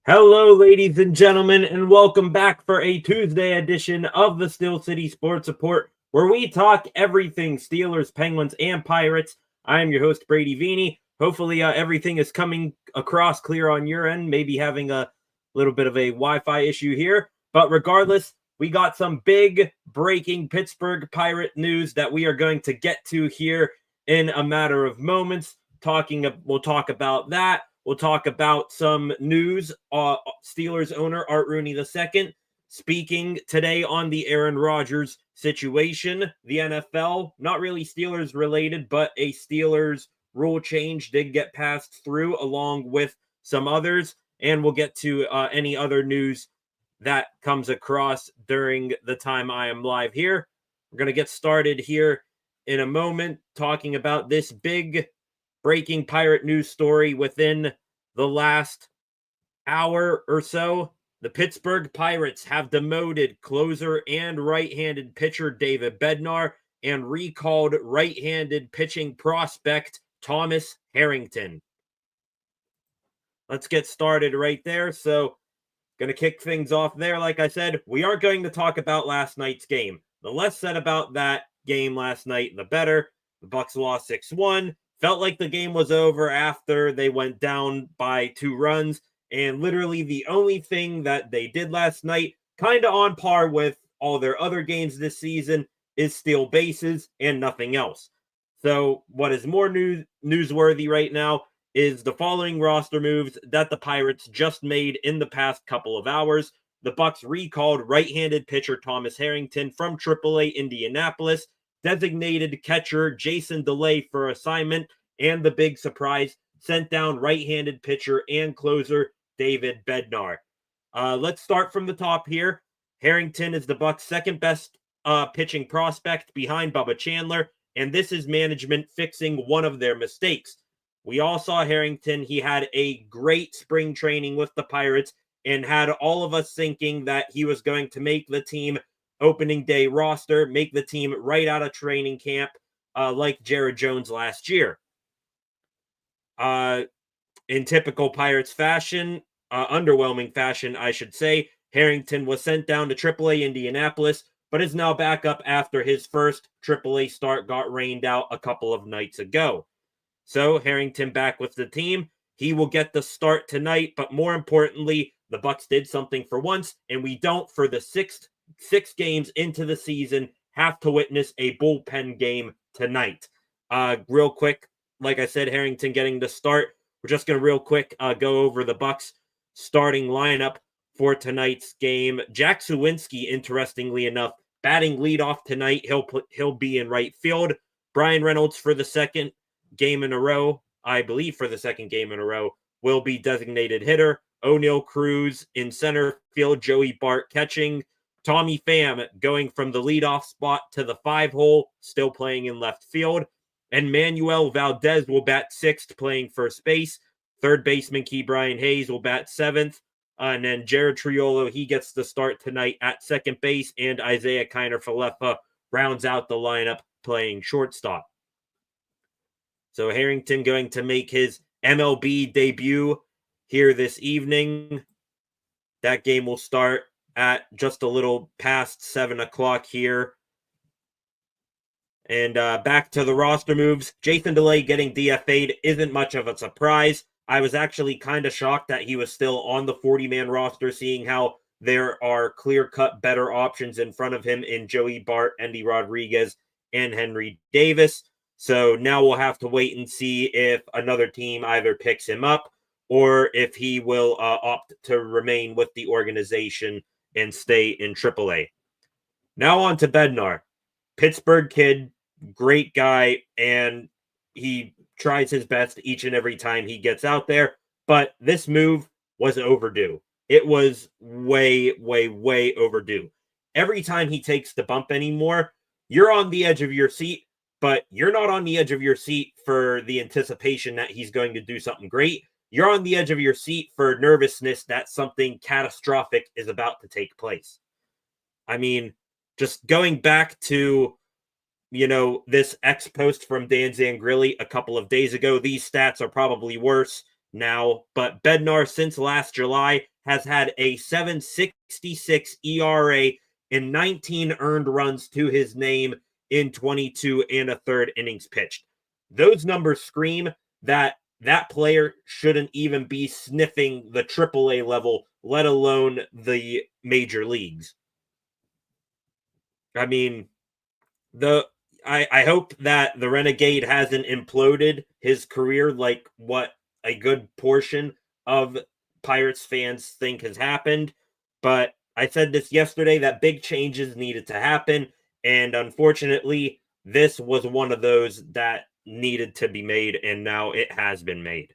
Hello, ladies and gentlemen, and welcome back for a Tuesday edition of the Steel City Sports Report, where we talk everything Steelers, Penguins, and Pirates. I am your host, Brady Vini. Hopefully, everything is coming across clear on your end, maybe having a little bit of a Wi-Fi issue here. But regardless, we got some big breaking Pittsburgh Pirate news that we are going to get to here in a matter of moments. We'll talk about that. We'll talk about some news. Steelers owner Art Rooney II speaking today on the Aaron Rodgers situation. The NFL, not really Steelers related, but a Steelers rule change did get passed through along with some others. And we'll get to any other news that comes across during the time I am live here. We're going to get started here in a moment talking about this big breaking Pirate news story within the last hour or so. The Pittsburgh Pirates have demoted closer and right-handed pitcher David Bednar and recalled right-handed pitching prospect Thomas Harrington. Let's get started right there. So, going to kick things off there. Like I said, we aren't going to talk about last night's game. The less said about that game last night, the better. The Bucs lost 6-1. Felt like the game was over after they went down by 2 runs. And literally the only thing that they did last night, kind of on par with all their other games this season, is steal bases and nothing else. So what is more newsworthy right now is the following roster moves that the Pirates just made in the past couple of hours. The Bucs recalled right-handed pitcher Thomas Harrington from AAA Indianapolis, designated catcher Jason DeLay for assignment, and the big surprise, sent down right-handed pitcher and closer David Bednar. Let's start from the top here. Harrington is the Bucs' second best pitching prospect behind Bubba Chandler, and this is management fixing one of their mistakes. We all saw Harrington. He had a great spring training with the Pirates and had all of us thinking that he was going to make the team opening day roster, make the team right out of training camp, like Jared Jones last year. In typical Pirates fashion, underwhelming fashion, I should say, Harrington was sent down to AAA Indianapolis, but is now back up after his first AAA start got rained out a couple of nights ago. So Harrington back with the team. He will get the start tonight, but more importantly, the Bucs did something for once, and we don't, for the six games into the season, have to witness a bullpen game tonight. Real quick, like I said, Harrington getting the start. We're just going to real quick go over the Bucs starting lineup for tonight's game. Jack Suwinski, interestingly enough, batting leadoff tonight. He'll be in right field. Brian Reynolds for the second game in a row, I believe for the second game in a row, will be designated hitter. O'Neal Cruz in center field. Joey Bart catching. Tommy Pham going from the leadoff spot to the 5-hole, still playing in left field. And Manuel Valdez will bat 6th, playing first base. Third baseman Key Brian Hayes will bat 7th. And then Jared Triolo, he gets the start tonight at second base. And Isaiah Kiner-Falefa rounds out the lineup playing shortstop. So Harrington going to make his MLB debut here this evening. That game will start at just a little past 7 o'clock here. And back to the roster moves. Jason DeLay getting DFA'd isn't much of a surprise. I was actually kind of shocked that he was still on the 40-man roster, seeing how there are clear-cut better options in front of him in Joey Bart, Endy Rodriguez, and Henry Davis. So now we'll have to wait and see if another team either picks him up or if he will opt to remain with the organization and stay in AAA. Now on to Bednar. Pittsburgh kid, great guy, and he tries his best each and every time he gets out there. But this move was overdue. It was way, way, way overdue. Every time he takes the bump anymore, you're on the edge of your seat, but you're not on the edge of your seat for the anticipation that he's going to do something great. You're on the edge of your seat for nervousness that something catastrophic is about to take place. I mean, just going back to, this X post from Dan Zangrilli a couple of days ago, these stats are probably worse now, but Bednar since last July has had a 7.66 ERA and 19 earned runs to his name in 22 and a third innings pitched. Those numbers scream that that player shouldn't even be sniffing the AAA level, let alone the major leagues. I mean, I hope that the Renegade hasn't imploded his career like what a good portion of Pirates fans think has happened. But I said this yesterday that big changes needed to happen. And unfortunately, this was one of those that needed to be made. And now it has been made.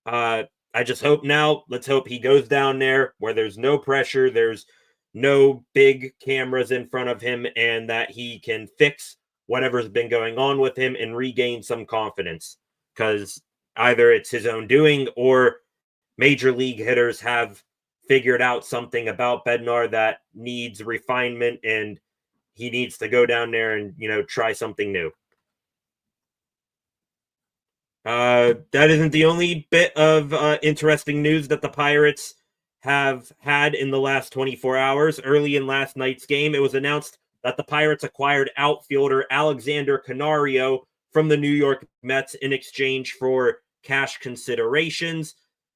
I just hope now, let's hope he goes down there where there's no pressure, there's no big cameras in front of him, and that he can fix whatever's been going on with him and regain some confidence. Because either it's his own doing or major league hitters have figured out something about Bednar that needs refinement, and he needs to go down there and, try something new. That isn't the only bit of interesting news that the Pirates have had in the last 24 hours. Early in last night's game, it was announced that the Pirates acquired outfielder Alexander Canario from the New York Mets in exchange for cash considerations.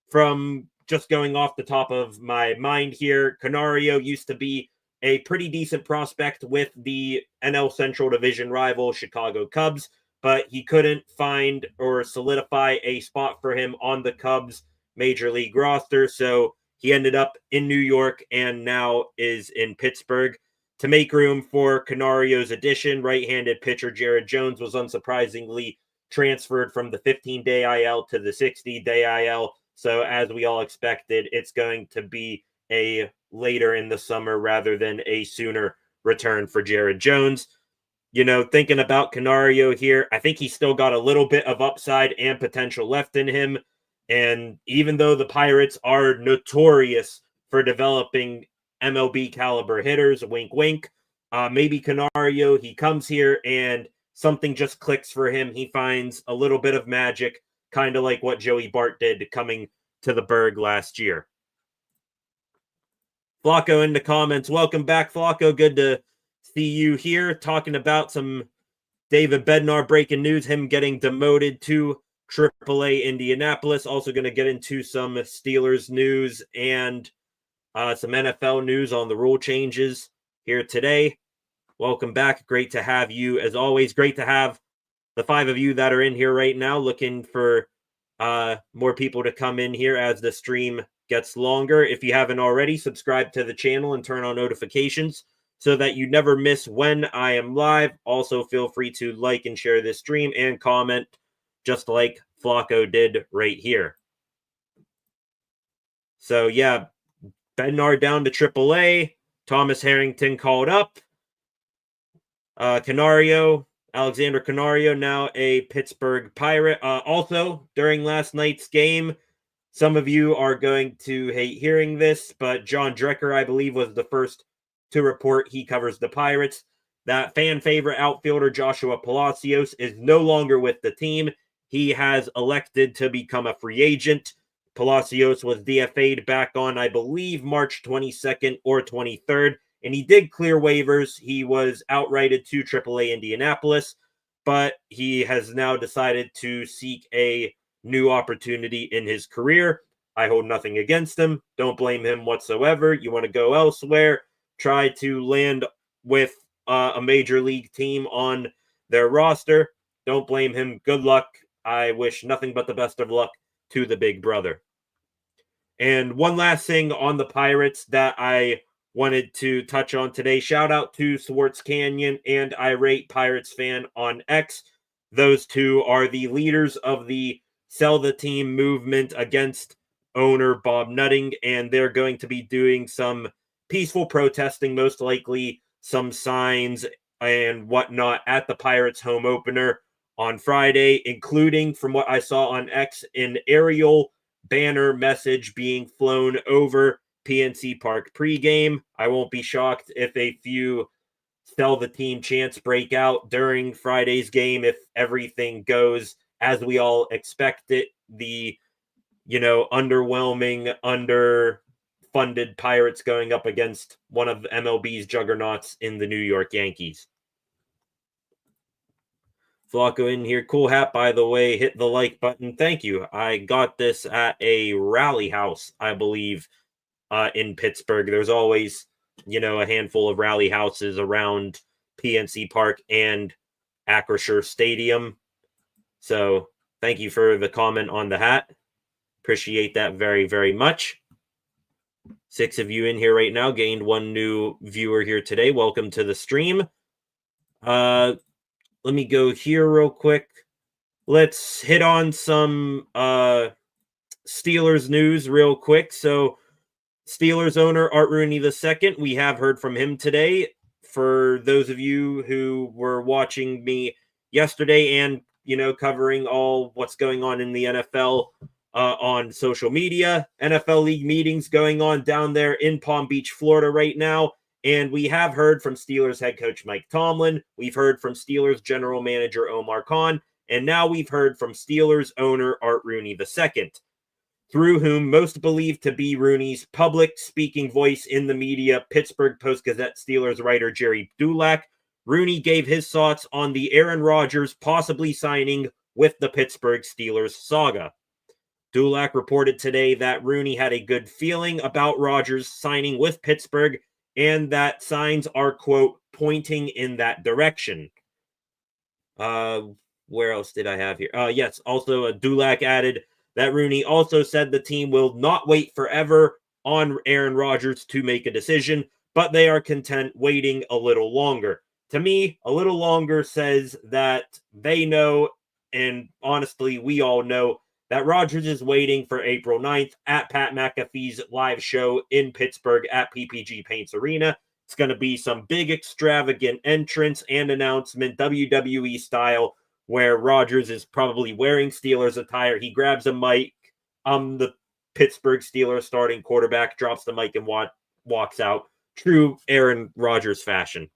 From just going off the top of my mind here, Canario used to be a pretty decent prospect with the NL Central Division rival Chicago Cubs, but he couldn't find or solidify a spot for him on the Cubs major league roster. So he ended up in New York and now is in Pittsburgh. To make room for Canario's addition, right-handed pitcher Jared Jones was unsurprisingly transferred from the 15-day IL to the 60-day IL. So as we all expected, it's going to be a later in the summer rather than a sooner return for Jared Jones. Thinking about Canario here, I think he's still got a little bit of upside and potential left in him. And even though the Pirates are notorious for developing MLB caliber hitters, wink, wink, maybe Canario, he comes here and something just clicks for him. He finds a little bit of magic, kind of like what Joey Bart did coming to the Berg last year. Flacco in the comments. Welcome back, Flacco. Good to see you here talking about some David Bednar breaking news, him getting demoted to AAA Indianapolis. Also going to get into some Steelers news and some NFL news on the rule changes here today. Welcome back. Great to have you as always. Great to have the 5 of you that are in here right now. Looking for more people to come in here as the stream gets longer. If you haven't already, subscribe to the channel and turn on notifications so that you never miss when I am live. Also, feel free to like and share this stream and comment just like Flacco did right here. So, yeah, Bednar down to AAA. Thomas Harrington called up. Alexander Canario, now a Pittsburgh Pirate. Also, during last night's game, some of you are going to hate hearing this, but John Drecker, I believe, was the first to report. He covers the Pirates. That fan favorite outfielder Joshua Palacios is no longer with the team. He has elected to become a free agent. Palacios was DFA'd back on, I believe, March 22nd or 23rd, and he did clear waivers. He was outrighted to AAA Indianapolis, but he has now decided to seek a new opportunity in his career. I hold nothing against him. Don't blame him whatsoever. You want to go elsewhere, try to land with a major league team on their roster. Don't blame him. Good luck. I wish nothing but the best of luck to the big brother. And one last thing on the Pirates that I wanted to touch on today. Shout out to Swartz Canyon and Irate Pirates fan on X. Those two are the leaders of the Sell the Team movement against owner Bob Nutting, and they're going to be doing some peaceful protesting, most likely some signs and whatnot at the Pirates home opener on Friday, including, from what I saw on X, an aerial banner message being flown over PNC Park pregame. I won't be shocked if a few Sell the Team chants break out during Friday's game if everything goes as we all expect it. The underwhelming, funded Pirates going up against one of MLB's juggernauts in the New York Yankees. Flacco in here. Cool hat, by the way. Hit the like button. Thank you. I got this at a rally house, I believe, in Pittsburgh. There's always, a handful of rally houses around PNC Park and Acrisure Stadium. So thank you for the comment on the hat. Appreciate that very, very much. 6 of you in here right now. Gained 1 new viewer here today. Welcome to the stream. Let me go here real quick. Let's hit on some Steelers news real quick. So Steelers owner Art Rooney II, we have heard from him today. For those of you who were watching me yesterday and, covering all what's going on in the NFL on social media, NFL league meetings going on down there in Palm Beach, Florida right now. And we have heard from Steelers head coach Mike Tomlin. We've heard from Steelers general manager Omar Khan. And now we've heard from Steelers owner Art Rooney II, through whom most believe to be Rooney's public speaking voice in the media, Pittsburgh Post-Gazette Steelers writer Jerry Dulac. Rooney gave his thoughts on the Aaron Rodgers possibly signing with the Pittsburgh Steelers saga. Dulac reported today that Rooney had a good feeling about Rodgers signing with Pittsburgh and that signs are, quote, pointing in that direction. Where else did I have here? Yes, also Dulac added that Rooney also said the team will not wait forever on Aaron Rodgers to make a decision, but they are content waiting a little longer. To me, a little longer says that they know, and honestly, we all know, that Rodgers is waiting for April 9th at Pat McAfee's live show in Pittsburgh at PPG Paints Arena. It's going to be some big extravagant entrance and announcement, WWE style, where Rodgers is probably wearing Steelers attire. He grabs a mic. The Pittsburgh Steelers starting quarterback, drops the mic and walks out. True Aaron Rodgers fashion.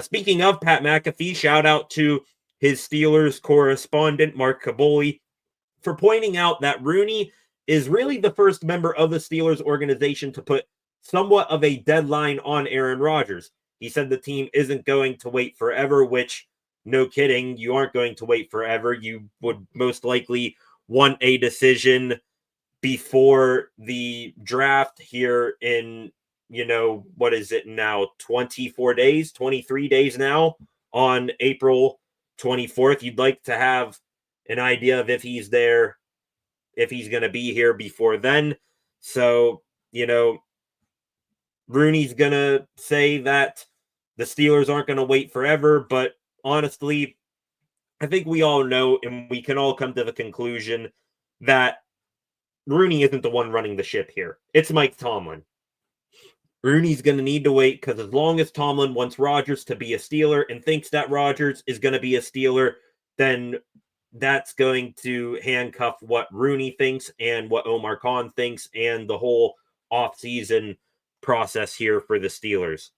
Speaking of Pat McAfee, shout out to his Steelers correspondent, Mark Caboli, for pointing out that Rooney is really the first member of the Steelers organization to put somewhat of a deadline on Aaron Rodgers. He said the team isn't going to wait forever, which, no kidding, you aren't going to wait forever. You would most likely want a decision before the draft here in, what is it now, 24 days, 23 days now, on April 24th. You'd like to have an idea of if he's there, if he's going to be here before then. So, Rooney's going to say that the Steelers aren't going to wait forever, but honestly, I think we all know, and we can all come to the conclusion that Rooney isn't the one running the ship here. It's Mike Tomlin. Rooney's going to need to wait because as long as Tomlin wants Rodgers to be a Steeler and thinks that Rodgers is going to be a Steeler, then that's going to handcuff what Rooney thinks and what Omar Khan thinks and the whole offseason process here for the Steelers.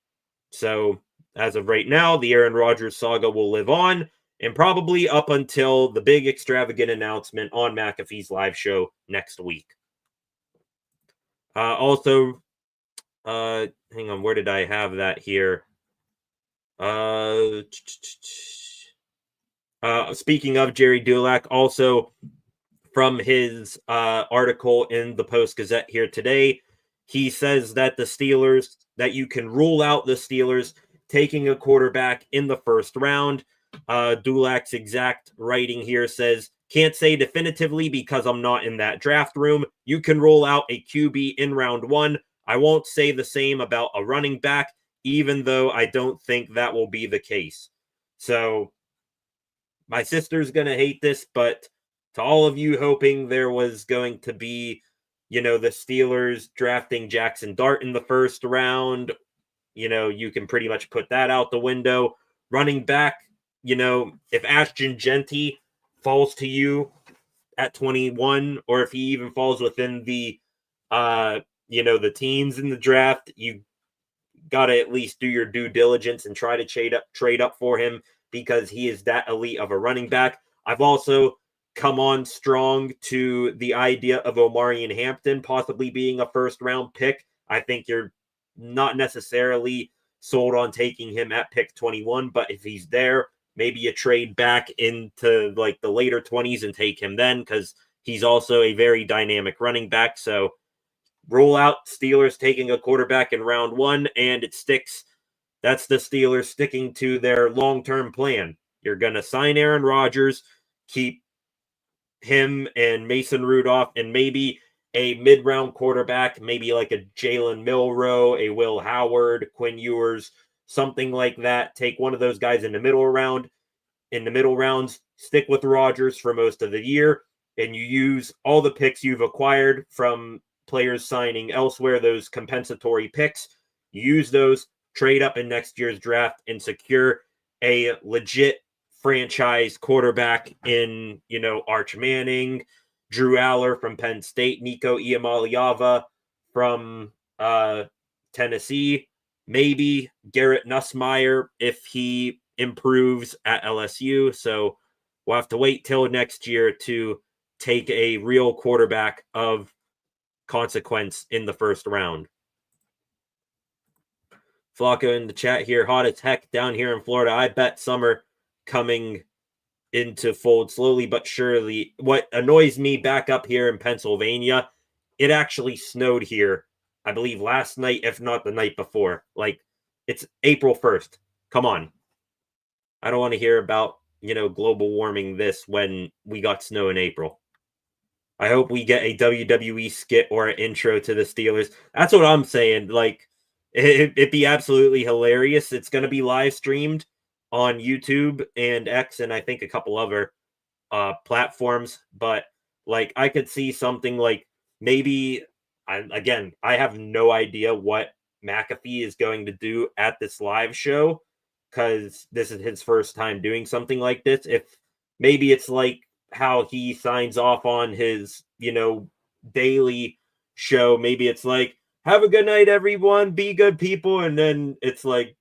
So as of right now, the Aaron Rodgers saga will live on and probably up until the big extravagant announcement on McAfee's live show next week. Hang on, where did I have that here? Speaking of Jerry Dulac, also from his article in the Post-Gazette here today, he says that the Steelers, that you can rule out the Steelers taking a quarterback in the first round. Dulac's exact writing here says, can't say definitively because I'm not in that draft room. You can roll out a QB in round 1. I won't say the same about a running back, even though I don't think that will be the case. So my sister's going to hate this, but to all of you hoping there was going to be, the Steelers drafting Jackson Dart in the first round, you can pretty much put that out the window. Running back, if Ashton Genty falls to you at 21, or if he even falls within the, the teens in the draft, you got to at least do your due diligence and try to trade up for him because he is that elite of a running back. I've also come on strong to the idea of Omarion Hampton possibly being a first-round pick. I think you're not necessarily sold on taking him at pick 21, but if he's there, maybe you trade back into like the later 20s and take him then, because he's also a very dynamic running back. So roll out Steelers taking a quarterback in round 1, and it sticks. That's the Steelers sticking to their long-term plan. You're going to sign Aaron Rodgers, keep him and Mason Rudolph, and maybe a mid-round quarterback, maybe like a Jalen Milroe, a Will Howard, Quinn Ewers, something like that. Take one of those guys in the middle rounds, stick with Rodgers for most of the year, and you use all the picks you've acquired from players signing elsewhere, those compensatory picks. You use those, trade up in next year's draft, and secure a legit franchise quarterback in, Arch Manning, Drew Aller from Penn State, Nico Iamaleava from Tennessee, maybe Garrett Nussmeier if he improves at LSU. So we'll have to wait till next year to take a real quarterback of consequence in the first round. Flacco in the chat here, hot as heck down here in Florida. I bet summer coming into fold slowly but surely. What annoys me back up here in Pennsylvania, it actually snowed here, I believe last night, if not the night before. Like, it's April 1st. Come on. I don't want to hear about, global warming this when we got snow in April. I hope we get a WWE skit or an intro to the Steelers. That's what I'm saying. Like, it'd be absolutely hilarious. It's going to be live streamed on YouTube and X and I think a couple other platforms. But, like, I could see something like maybe, I have no idea what McAfee is going to do at this live show because this is his first time doing something like this. If maybe it's like how he signs off on his, daily show. Maybe it's like, have a good night, everyone. Be good people. And then it's like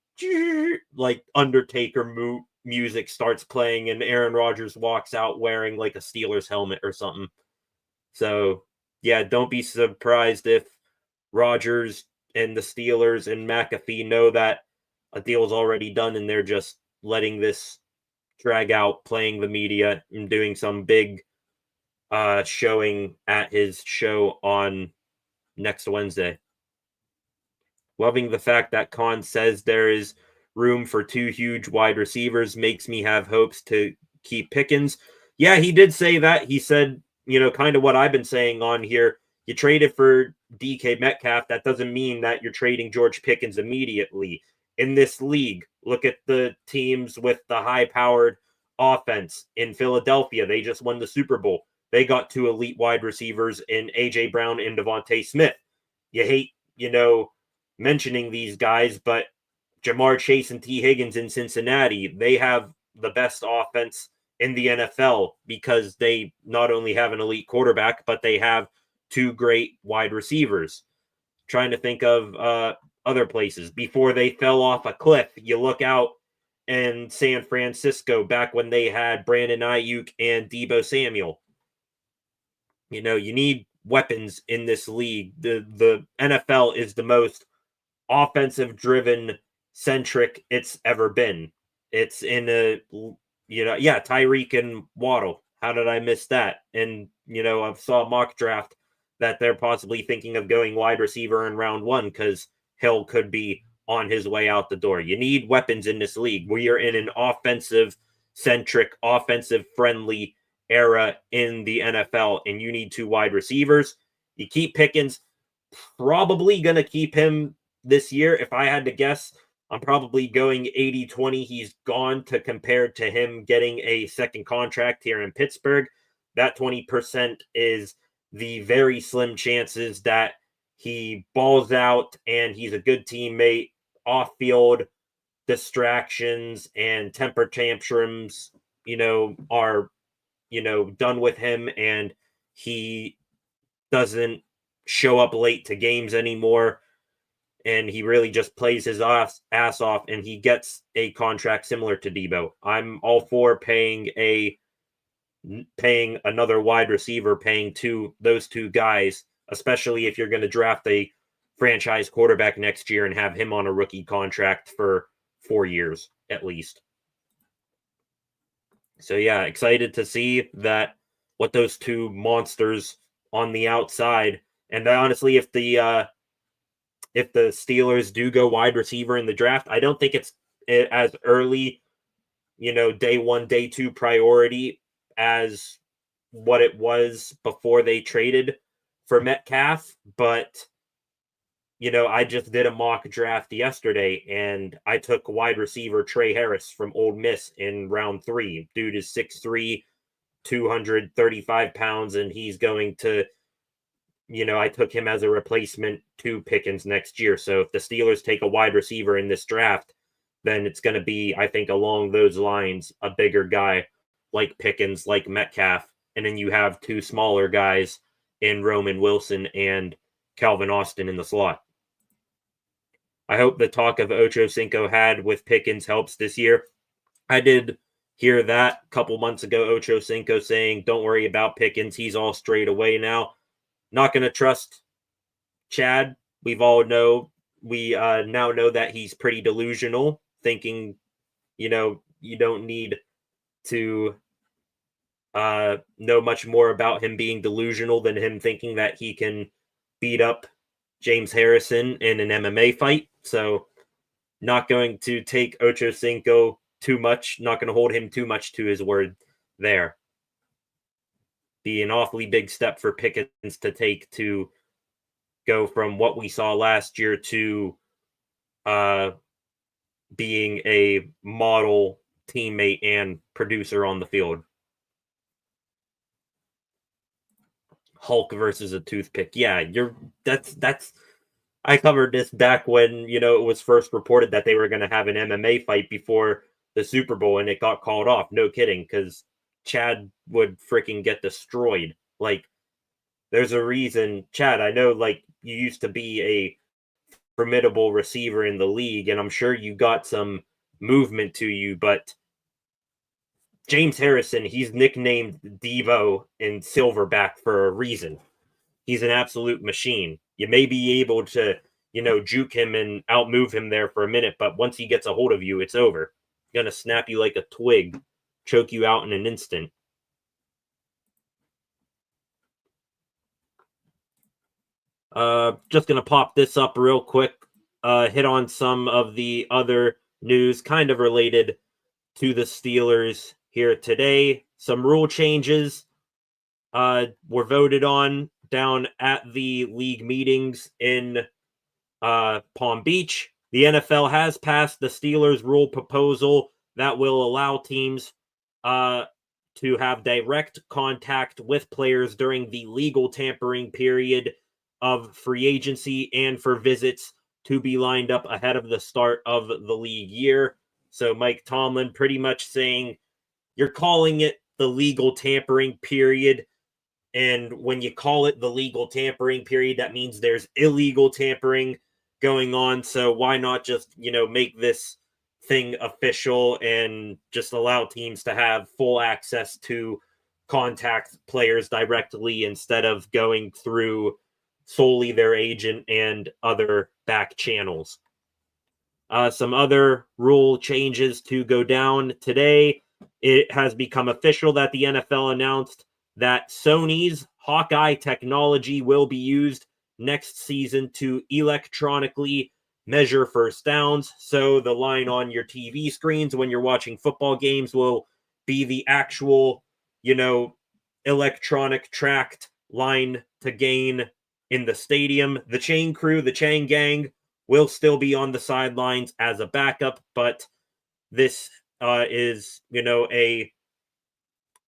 Undertaker music starts playing and Aaron Rodgers walks out wearing like a Steelers helmet or something. So, yeah, don't be surprised if Rodgers and the Steelers and McAfee know that a deal's already done and they're just letting this drag out, playing the media and doing some big showing at his show on next Wednesday. Loving the fact that Khan says there is room for 2 huge wide receivers makes me have hopes to keep Pickens. Yeah, he did say that. He said, kind of what I've been saying on here. You traded for DK Metcalf. That doesn't mean that you're trading George Pickens immediately. In this league, look at the teams with the high-powered offense. In Philadelphia, they just won the Super Bowl. They got 2 elite wide receivers in A.J. Brown and Devontae Smith. You hate, mentioning these guys, but Jamar Chase and T. Higgins in Cincinnati, they have the best offense in the NFL because they not only have an elite quarterback, but they have 2 great wide receivers. Trying to think of other places. Before they fell off a cliff, you look out in San Francisco back when they had Brandon Ayuk and Deebo Samuel. You need weapons in this league. The NFL is the most offensive-driven centric it's ever been. It's in Tyreek and Waddle. How did I miss that? And, I saw a mock draft that they're possibly thinking of going wide receiver in round 1 because Hill could be on his way out the door. You need weapons in this league. We are in an offensive-centric, offensive-friendly era in the NFL, and you need 2 wide receivers. You keep Pickens, probably going to keep him this year. If I had to guess, I'm probably going 80-20. He's gone to compare to him getting a second contract here in Pittsburgh. That 20% is the very slim chances that he balls out and he's a good teammate. Off-field distractions and temper tantrums, are, done with him, and he doesn't show up late to games anymore. And he really just plays his ass off, and he gets a contract similar to Deebo. I'm all for paying a paying another wide receiver, paying those two guys, especially if you're going to draft a franchise quarterback next year and have him on a rookie contract for 4 years at least. So yeah, excited to see that what those two monsters on the outside. And honestly, if the Steelers do go wide receiver in the draft, I don't think it's as early, day 1, day 2 priority as what it was before they traded for Metcalf. But I just did a mock draft yesterday, and I took wide receiver Trey Harris from Ole Miss in round 3. Dude is 6'3", 235 pounds, and he's going to, I took him as a replacement to Pickens next year. So if the Steelers take a wide receiver in this draft, then it's going to be, I think, along those lines, a bigger guy like Pickens, like Metcalf, and then you have two smaller guys in Roman Wilson and Calvin Austin in the slot. I hope the talk of Ocho Cinco had with Pickens helps this year. I did hear that a couple months ago, Ocho Cinco saying, don't worry about Pickens. He's all straight away now. Not going to trust Chad. We now know that he's pretty delusional, thinking, you don't need to know much more about him being delusional than him thinking that he can beat up James Harrison in an MMA fight. So not going to take Ocho Cinco too much, not going to hold him too much to his word there. Be an awfully big step for Pickens to take to go from what we saw last year to being a model teammate and producer on the field. Hulk versus a toothpick. Yeah, that's I covered this back when, it was first reported that they were going to have an MMA fight before the Super Bowl, and it got called off. No kidding, because Chad would freaking get destroyed. Like, there's a reason, Chad, I know, like, you used to be a formidable receiver in the league, and I'm sure you got some movement to you, but James Harrison, he's nicknamed Devo in Silverback for a reason. He's an absolute machine. You may be able to, juke him and outmove him there for a minute, but once he gets a hold of you, it's over. He's going to snap you like a twig, choke you out in an instant. Just going to pop this up real quick, hit on some of the other news kind of related to the Steelers here today. Some rule changes were voted on down at the league meetings in Palm Beach. The NFL has passed the Steelers rule proposal that will allow teams to have direct contact with players during the legal tampering period of free agency and for visits to be lined up ahead of the start of the league year. So Mike Tomlin pretty much saying, you're calling it the legal tampering period. And when you call it the legal tampering period, that means there's illegal tampering going on. So why not just, make this thing official and just allow teams to have full access to contact players directly instead of going through solely their agent and other back channels. Some other rule changes to go down today. It has become official that the NFL announced that Sony's Hawkeye technology will be used next season to electronically measure first downs. So the line on your TV screens when you're watching football games will be the actual, electronic tracked line to gain in the stadium. The chain crew, the chain gang, will still be on the sidelines as a backup, but this is,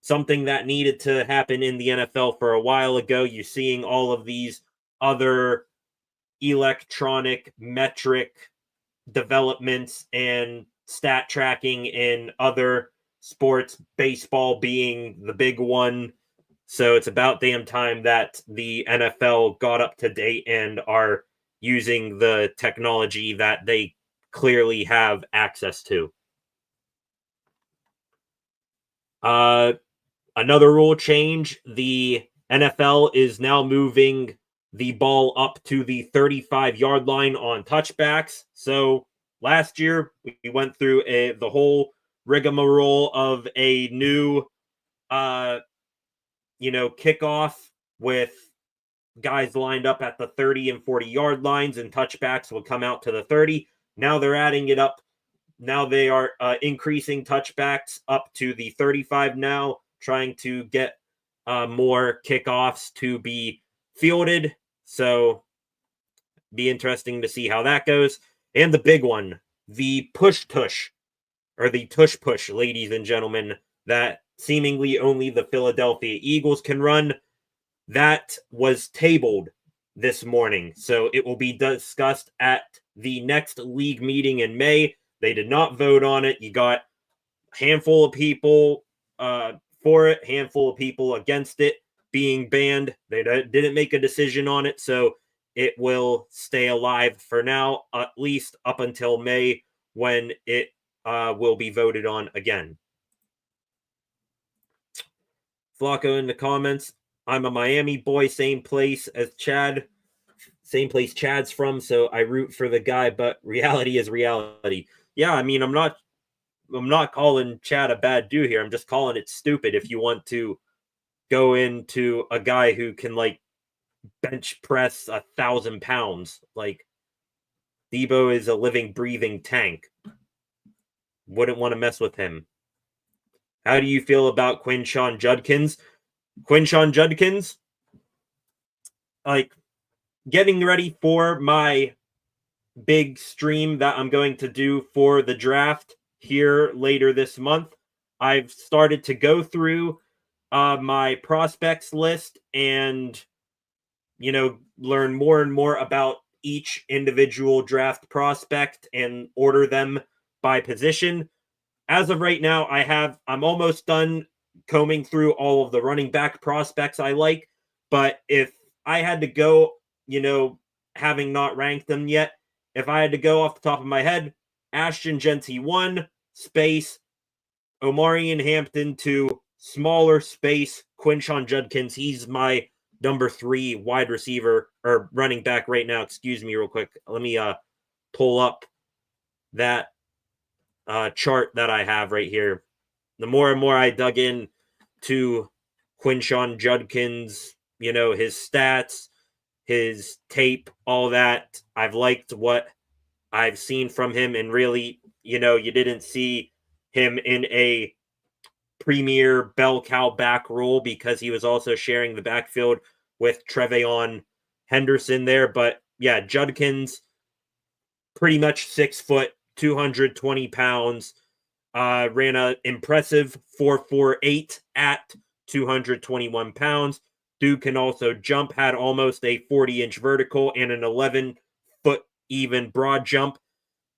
something that needed to happen in the NFL for a while ago. You're seeing all of these other electronic metric developments and stat tracking in other sports, baseball being the big one. So it's about damn time that the NFL got up to date and are using the technology that they clearly have access to. Another rule change, the NFL is now moving the ball up to the 35-yard line on touchbacks. So last year, we went through the whole rigmarole of a new, kickoff with guys lined up at the 30 and 40-yard lines, and touchbacks will come out to the 30. Now they're adding it up. Now they are increasing touchbacks up to the 35 now, trying to get more kickoffs to be fielded. So be interesting to see how that goes. And the big one, the push-tush, or the tush-push, ladies and gentlemen, that seemingly only the Philadelphia Eagles can run. That was tabled this morning, so it will be discussed at the next league meeting in May. They did not vote on it. You got a handful of people for it, handful of people against it being banned. They didn't make a decision on it, so it will stay alive for now, at least up until May, when it will be voted on again. Flacco in the comments. I'm a Miami boy, same place as Chad, same place Chad's from, so I root for the guy, but reality is reality. Yeah, I mean, I'm not calling Chad a bad dude here. I'm just calling it stupid if you want to go into a guy who can like bench press 1,000 pounds. Like, Debo is a living, breathing tank. Wouldn't want to mess with him. How do you feel about Quinshon Judkins? Quinshon Judkins, like, getting ready for my big stream that I'm going to do for the draft here later this month. I've started to go through my prospects list and, learn more and more about each individual draft prospect and order them by position. As of right now, I'm almost done combing through all of the running back prospects I like. But if I had to go, having not ranked them yet, if I had to go off the top of my head, Ashton Genty 1, space, Omarion Hampton 2, smaller space, Quinshon Judkins. He's my number 3 wide receiver, or running back right now. Excuse me real quick. Let me pull up that chart that I have right here. The more and more I dug in to Quinshon Judkins, his stats, his tape, all that, I've liked what I've seen from him. And really, you didn't see him in a premier bell cow back role because he was also sharing the backfield with Treveon Henderson there. But yeah, Judkins, pretty much 6 foot, 220 pounds, ran an impressive 4.48 at 221 pounds. Dude can also jump, had almost a 40-inch vertical and an 11-foot even broad jump.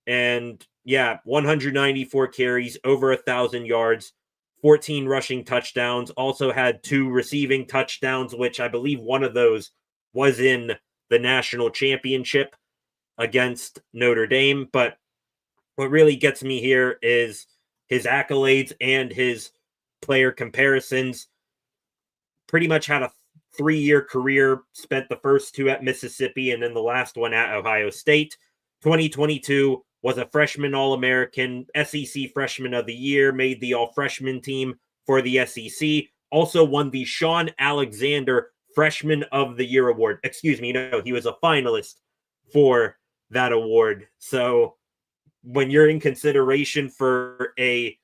And yeah, 194 carries, over 1,000 yards, 14 rushing touchdowns, also had 2 receiving touchdowns, which I believe one of those was in the national championship against Notre Dame. But what really gets me here is his accolades and his player comparisons. Pretty much had a 3-year career, spent the first 2 at Mississippi and then the last one at Ohio State. 2022 was a freshman All-American, SEC Freshman of the Year, made the All-Freshman team for the SEC. Also won the Sean Alexander Freshman of the Year award. Excuse me, no, he was a finalist for that award. So when you're in consideration for a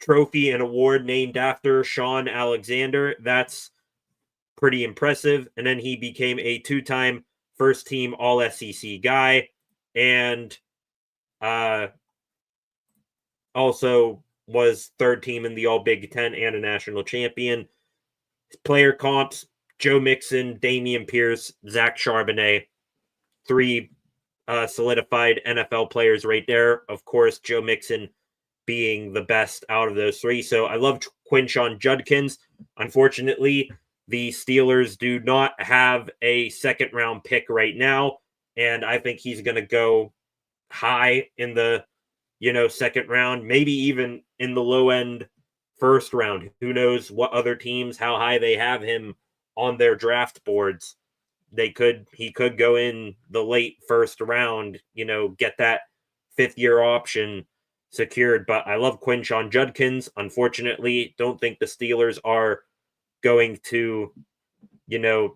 trophy and award named after Sean Alexander, that's pretty impressive. And then he became a 2-time first-team All-SEC guy, and also was 3rd team in the All-Big Ten and a national champion. His player comps: Joe Mixon, Dameon Pierce, Zach Charbonnet. 3 solidified NFL players right there. Of course, Joe Mixon being the best out of those 3. So I love Quinshon Judkins. Unfortunately, the Steelers do not have a 2nd-round pick right now, and I think he's going to go high in the, 2nd round, maybe even in the low end first round. Who knows what other teams, how high they have him on their draft boards. He could go in the late first round, get that 5th-year option secured. But I love Quinshon Judkins. Unfortunately, don't think the Steelers are going to,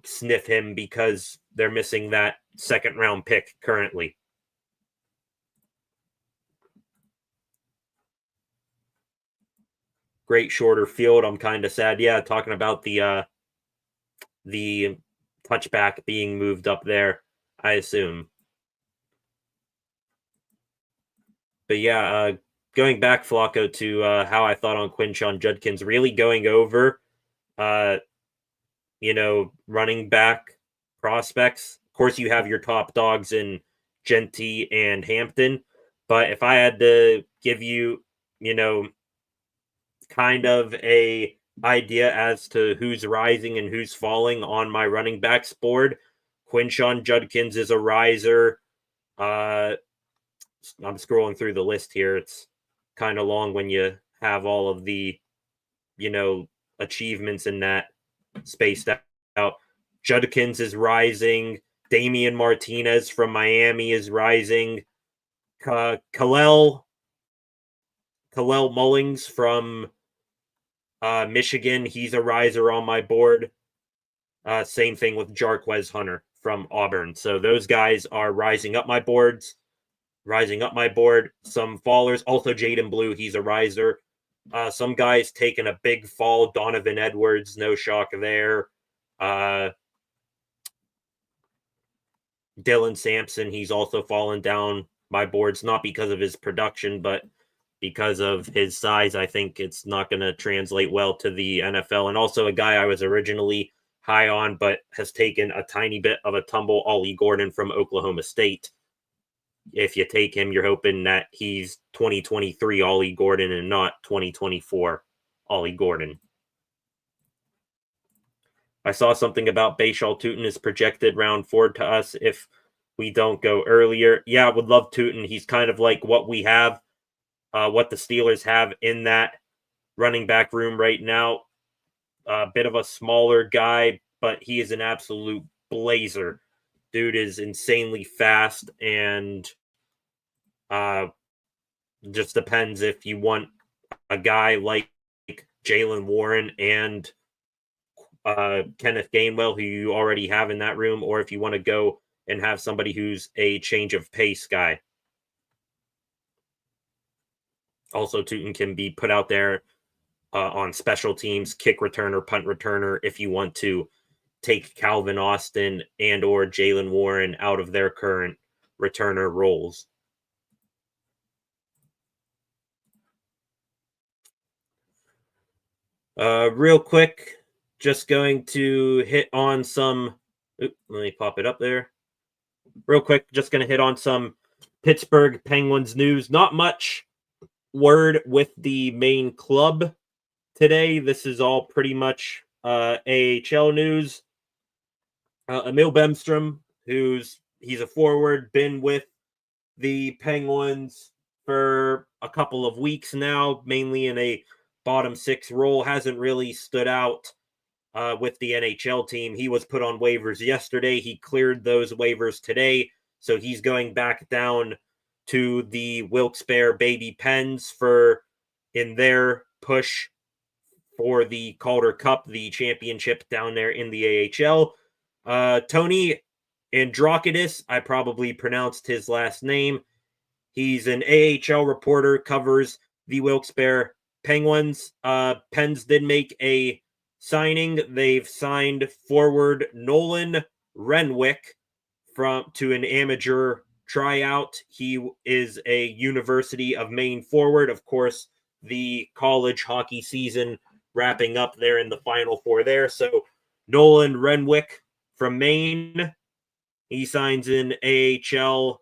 sniff him because they're missing that 2nd-round pick currently. Great shorter field. I'm kind of sad. Yeah, talking about the touchback being moved up there, I assume. But yeah, going back, Flacco, to how I thought on Quinshon Judkins, really going over, running back prospects. Of course, you have your top dogs in Genty and Hampton. But if I had to give you, kind of a idea as to who's rising and who's falling on my running backs board, Quinshon Judkins is a riser. I'm scrolling through the list here. It's kind of long when you have all of the, achievements in that spaced out. Judkins is rising. Damian Martinez from Miami is rising. Khalil Mullings from Michigan, he's a riser on my board. Same thing with Jarquez Hunter from Auburn. So those guys are rising up my board. Some fallers. Also Jaden Blue, he's a riser. Some guys taking a big fall. Donovan Edwards, no shock there. Dylan Sampson, he's also fallen down my boards, not because of his production, but because of his size. I think it's not going to translate well to the NFL. And also a guy I was originally high on, but has taken a tiny bit of a tumble, Ollie Gordon from Oklahoma State. If you take him, you're hoping that he's 2023 Ollie Gordon and not 2024 Ollie Gordon. I saw something about Bashal Tootin is projected round 4 to us if we don't go earlier. Yeah, I would love Tootin. He's kind of like what we have, what the Steelers have in that running back room right now. A bit of a smaller guy, but he is an absolute blazer. Dude is insanely fast, and just depends if you want a guy like Jaylen Warren and Kenneth Gainwell, who you already have in that room, or if you want to go and have somebody who's a change of pace guy. Also, Tootin can be put out there on special teams, kick returner, punt returner, if you want to take Calvin Austin and or Jaylen Warren out of their current returner roles. Real quick, just going to hit on some. Let me pop it up there. Real quick, just going to hit on some Pittsburgh Penguins news. Not much word with the main club today. This is all pretty much AHL news. Emil Bemstrom, he's a forward, been with the Penguins for a couple of weeks now, mainly in a bottom 6 role, hasn't really stood out with the NHL team. He was put on waivers yesterday. He cleared those waivers today, so he's going back down to the Wilkes-Barre Baby Pens in their push for the Calder Cup, the championship down there in the AHL. Tony Androkidis, I probably pronounced his last name. He's an AHL reporter, covers the Wilkes-Barre Penguins. Pens did make a signing. They've signed forward Nolan Renwick to an amateur tryout. He is a University of Maine forward. Of course, the college hockey season wrapping up there in the Final Four there. So Nolan Renwick from Maine, he signs an AHL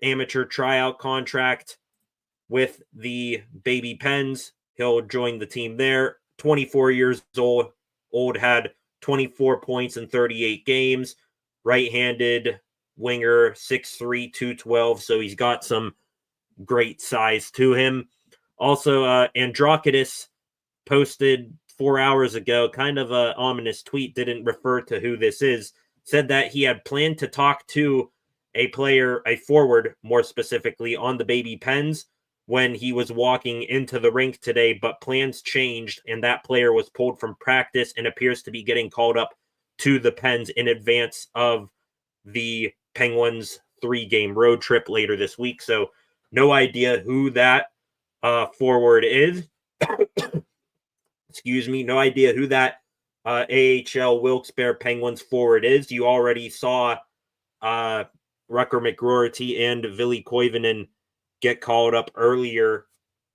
amateur tryout contract with the Baby Pens. He'll join the team there. 24 years old, had 24 points in 38 games. Right-handed winger, 6'3", 212. So he's got some great size to him. Also, Androkidis posted 4 hours ago, kind of a ominous tweet, didn't refer to who this is, said that he had planned to talk to a player, a forward more specifically, on the Baby Pens when he was walking into the rink today, but plans changed and that player was pulled from practice and appears to be getting called up to the Pens in advance of the Penguins 3-game road trip later this week. So no idea who that forward is. Excuse me. No idea who that AHL Wilkes-Barre Penguins forward is. You already saw Rucker McGroarty and Ville Koivunen get called up earlier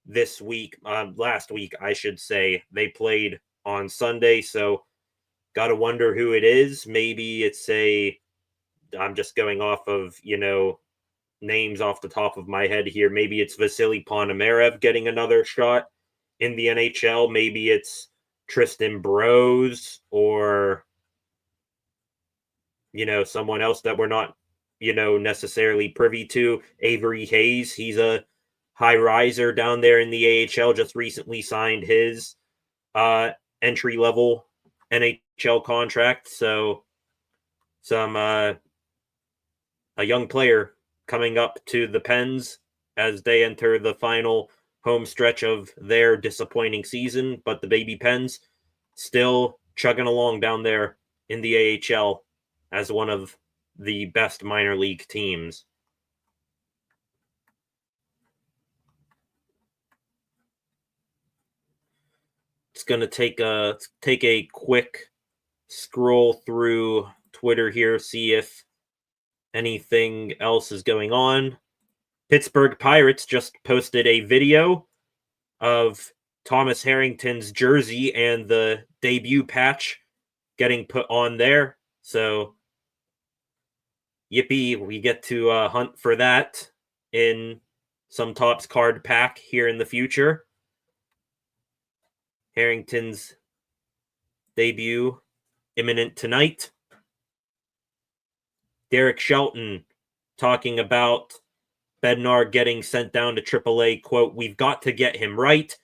this week. Last week, I should say. They played on Sunday, so got to wonder who it is. Maybe it's I'm just going off of, names off the top of my head here. Maybe it's Vasily Ponomarev getting another shot in the NHL. Maybe it's Tristan Brose or, someone else that we're not, necessarily privy to. Avery Hayes, he's a high riser down there in the AHL, just recently signed his entry-level NHL contract. So a young player coming up to the Pens as they enter the final home stretch of their disappointing season, but the Baby Pens still chugging along down there in the AHL as one of the best minor league teams. It's going to take a quick scroll through Twitter here, see if anything else is going on. Pittsburgh Pirates just posted a video of Thomas Harrington's jersey and the debut patch getting put on there. So, yippee, we get to hunt for that in some Topps card pack here in the future. Harrington's debut imminent tonight. Derek Shelton talking about Bednar getting sent down to AAA, quote, "We've got to get him right.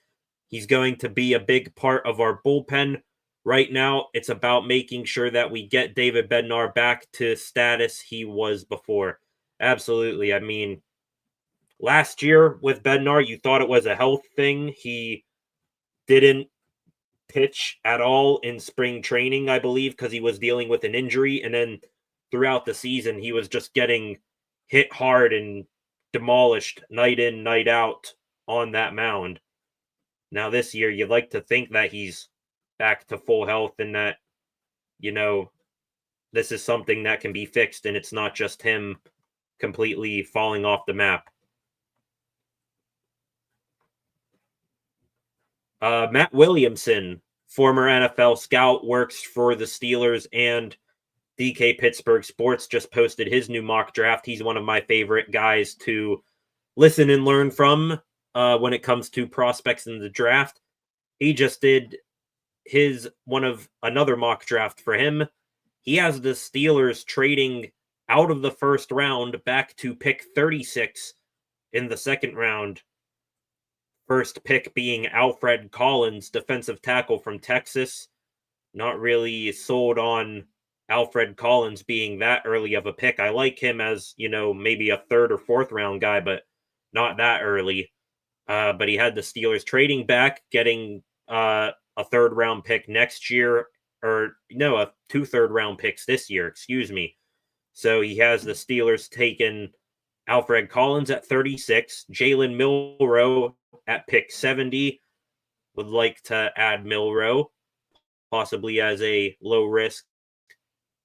He's going to be a big part of our bullpen. Right now, it's about making sure that we get David Bednar back to status he was before." Absolutely. I mean, last year with Bednar, you thought it was a health thing. He didn't pitch at all in spring training, I believe, because he was dealing with an injury. And then throughout the season, he was just getting hit hard and demolished night in, night out on that mound. Now this year, you'd like to think that he's back to full health and that, this is something that can be fixed and it's not just him completely falling off the map. Matt Williamson, former NFL scout, works for the Steelers and DK Pittsburgh Sports, just posted his new mock draft. He's one of my favorite guys to listen and learn from when it comes to prospects in the draft. He just did another mock draft for him. He has the Steelers trading out of the first round back to pick 36 in the second round. First pick being Alfred Collins, defensive tackle from Texas. Not really sold on Alfred Collins being that early of a pick. I like him as, maybe a third or fourth round guy, but not that early. But he had the Steelers trading back, getting a third round pick next year, two third round picks this year, excuse me. So he has the Steelers taking Alfred Collins at 36, Jalen Milroe at pick 70. Would like to add Milroe, possibly as a low risk,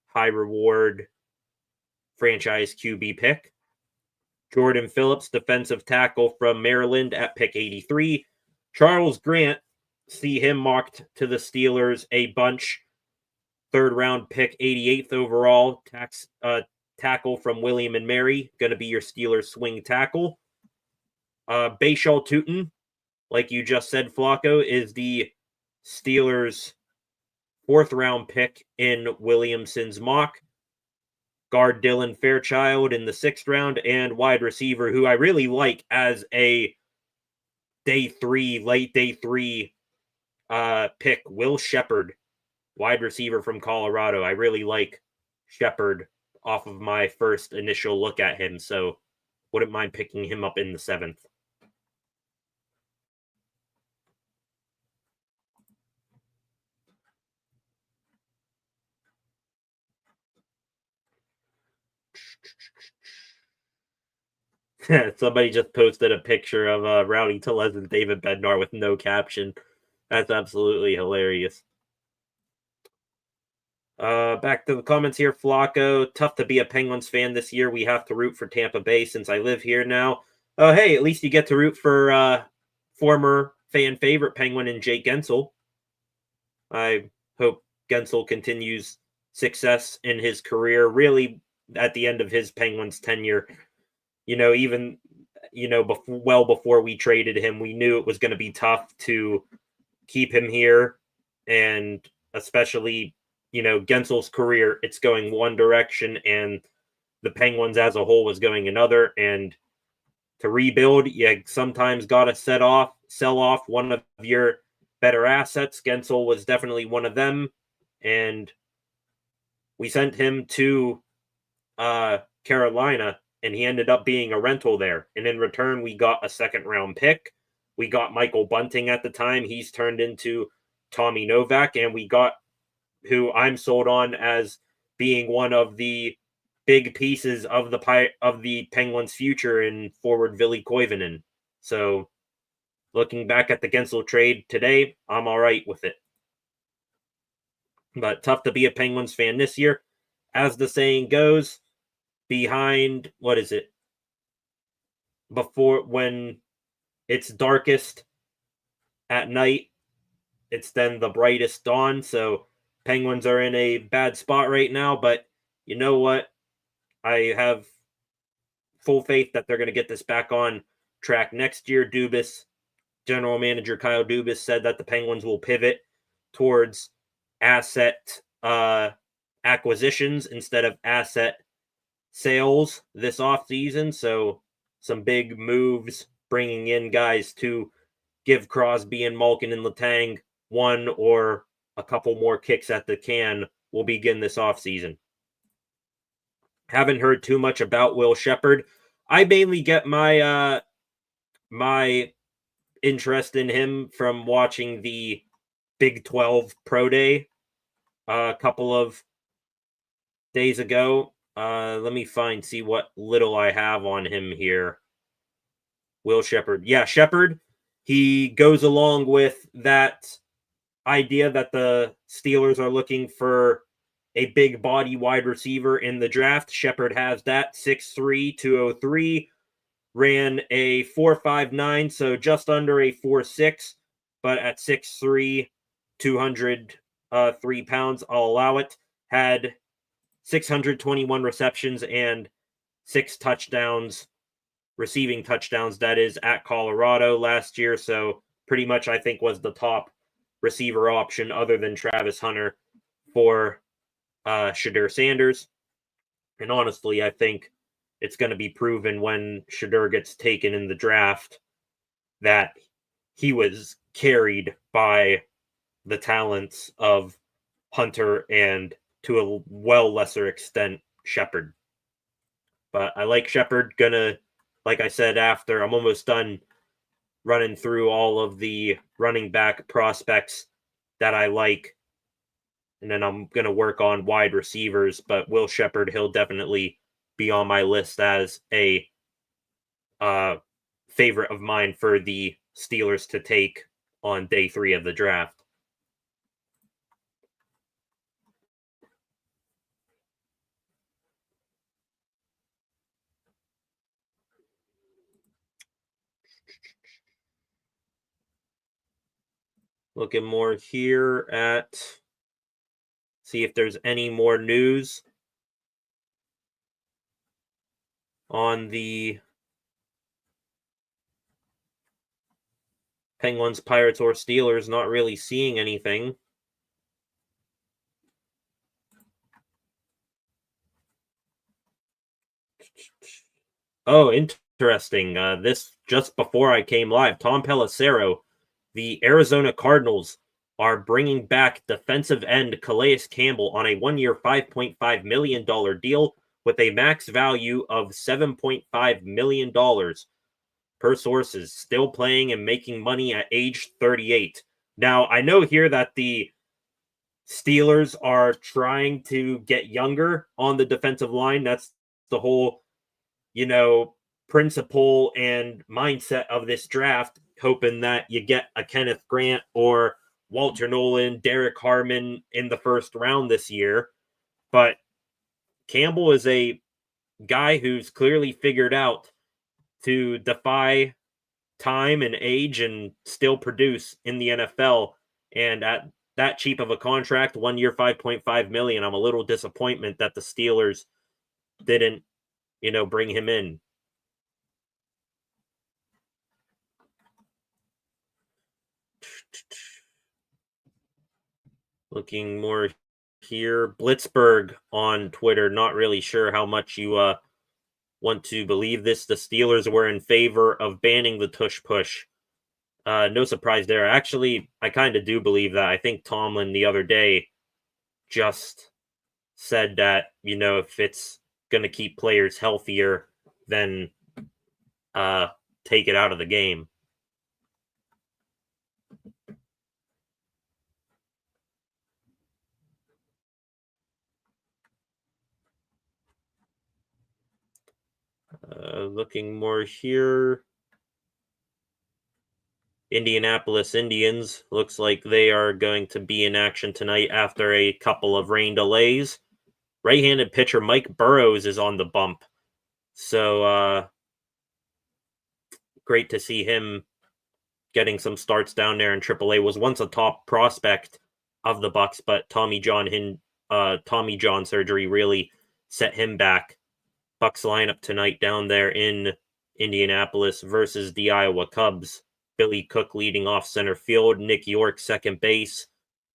high reward franchise QB pick. Jordan Phillips, defensive tackle from Maryland at pick 83. Charles Grant, see him mocked to the Steelers a bunch. Third round pick, 88th overall. Tackle from William and Mary, going to be your Steelers swing tackle. Bashal Tutin, like you just said, Flacco, is the Steelers' fourth round pick in Williamson's mock. Guard Dylan Fairchild in the sixth round, and wide receiver who I really like as a late day three pick Will Shepherd, wide receiver from Colorado. I really like Shepherd off of my first initial look at him, so wouldn't mind picking him up in the 7th. Somebody just posted a picture of Rowdy Tellez and David Bednar with no caption. That's absolutely hilarious. Back to the comments here. Flacco, tough to be a Penguins fan this year. We have to root for Tampa Bay since I live here now. Oh, hey, at least you get to root for former fan favorite Penguin and Jake Gensel. I hope Gensel continues success in his career. Really, at the end of his Penguins tenure, even well before we traded him, we knew it was going to be tough to keep him here, and especially Gensel's career, it's going one direction, and the Penguins as a whole was going another. And to rebuild, you sometimes got to sell off one of your better assets. Gensel was definitely one of them, and we sent him to Carolina, and he ended up being a rental there. And in return, we got a 2nd-round pick. We got Michael Bunting at the time. He's turned into Tommy Novak, and we got who I'm sold on as being one of the big pieces of the Penguins' future in forward Ville Koivunen. So, looking back at the Gensel trade today, I'm all right with it. But tough to be a Penguins fan this year. As the saying goes, behind, before, when it's darkest at night, it's then the brightest dawn. So, Penguins are in a bad spot right now, but you know what? I have full faith that they're going to get this back on track next year. General manager Kyle Dubas said that the Penguins will pivot towards asset acquisitions instead of asset sales this offseason. So some big moves, bringing in guys to give Crosby and Malkin and Letang one or a couple more kicks at the can will begin this offseason. Haven't heard too much about Will Shepherd. I mainly get my my interest in him from watching the Big 12 Pro Day a couple of days ago. Let me see what little I have on him here. Will Shepherd. Yeah, Shepherd. He goes along with that idea that the Steelers are looking for a big body wide receiver in the draft. Shepherd has that, 6'3", 203, ran a 4.59, so just under a 4.6, but at 6'3", 203 pounds, I'll allow it. Had 621 receptions and 6 touchdowns, receiving touchdowns, that is, at Colorado last year. So pretty much I think was the top receiver option other than Travis Hunter for Shedeur Sanders. And honestly, I think it's going to be proven when Shedeur gets taken in the draft that he was carried by the talents of Hunter and, to a well lesser extent, Shepherd. But I like Shepherd. Like I said, after I'm almost done running through all of the running back prospects that I like, and then I'm going to work on wide receivers. But Will Shepherd, he'll definitely be on my list as a favorite of mine for the Steelers to take on day 3 of the draft. Looking more here at, see if there's any more news on the Penguins, Pirates, or Steelers. Not really seeing anything. Oh, interesting. This just before I came live, Tom Pelissero, the Arizona Cardinals are bringing back defensive end Calais Campbell on a 1-year, $5.5 million deal with a max value of $7.5 million per sources, still playing and making money at age 38. Now, I know here that the Steelers are trying to get younger on the defensive line. That's the whole, principle and mindset of this draft, hoping that you get a Kenneth Grant or Walter Nolan, Derek Harmon in the first round this year. But Campbell is a guy who's clearly figured out to defy time and age and still produce in the NFL. And at that cheap of a contract, 1 year, $5.5 million, I'm a little disappointed that the Steelers didn't, bring him in. Looking more here, Blitzberg on Twitter. Not really sure how much you want to believe this. The Steelers were in favor of banning the tush push. No surprise there. Actually, I kind of do believe that. I think Tomlin the other day just said that, if it's going to keep players healthier, then take it out of the game. Looking more here. Indianapolis Indians looks like they are going to be in action tonight after a couple of rain delays. Right-handed pitcher Mike Burrows is on the bump. So great to see him getting some starts down there in AAA. Was once a top prospect of the Bucs, but Tommy John surgery really set him back. Bucs lineup tonight down there in Indianapolis versus the Iowa Cubs. Billy Cook leading off center field, Nick York second base,